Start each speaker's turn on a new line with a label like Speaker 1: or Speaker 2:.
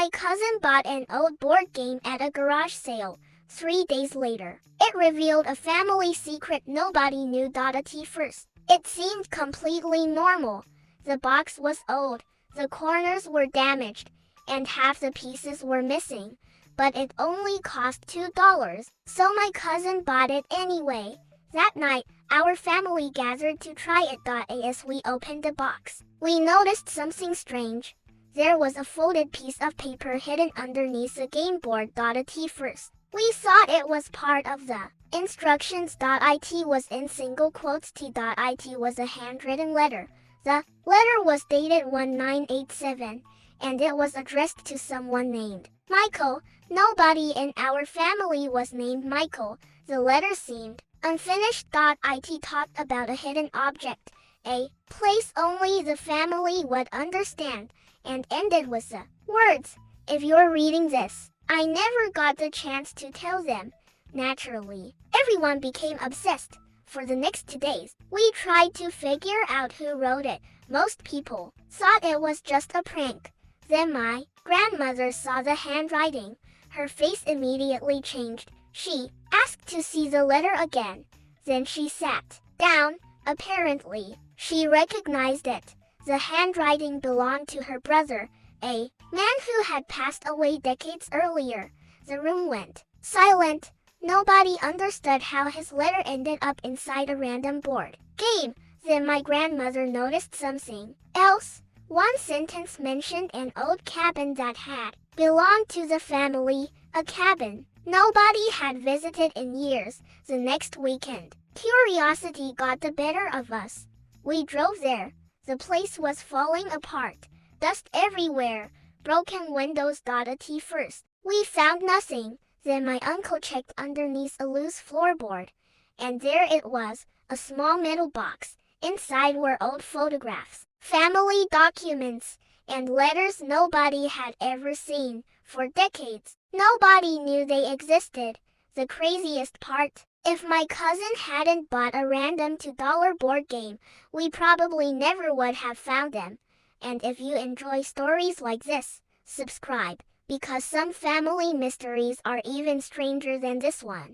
Speaker 1: My cousin bought an old board game at a garage sale. 3 days later, it revealed a family secret nobody knew. At first, it seemed completely normal. The box was old, the corners were damaged, and half the pieces were missing. But it only cost $2, so my cousin bought it anyway. That night, our family gathered to try it. As we opened the box, we noticed something strange. There was a folded piece of paper hidden underneath the game board. At first, we thought it was part of the instructions. It was in single quotes. It was a handwritten letter. The letter was dated 1987, and it was addressed to someone named Michael. Nobody in our family was named Michael. The letter seemed unfinished. It talked about a hidden object, a place only the family would understand, and ended with the words, "If you're reading this." I never got the chance to tell them. Naturally, everyone became obsessed. For the next 2 days, we tried to figure out who wrote it. Most people thought it was just a prank. Then my grandmother saw the handwriting. Her face immediately changed. She asked to see the letter again. Then she sat down. Apparently, she recognized it. The handwriting belonged to her brother, a man who had passed away decades earlier. The room went silent. Nobody understood how his letter ended up inside a random board game. Then my grandmother noticed something else. One sentence mentioned an old cabin that had belonged to the family, a cabin nobody had visited in years. The next weekend, curiosity got the better of us. We drove there. The place was falling apart. Dust everywhere, broken windows. At first, we found nothing. Then my uncle checked underneath a loose floorboard, and there it was, a small metal box. Inside were old photographs, family documents, and letters nobody had ever seen. For decades, nobody knew they existed. The craziest part, if my cousin hadn't bought a random $2 board game, we probably never would have found them. And if you enjoy stories like this, subscribe, because some family mysteries are even stranger than this one.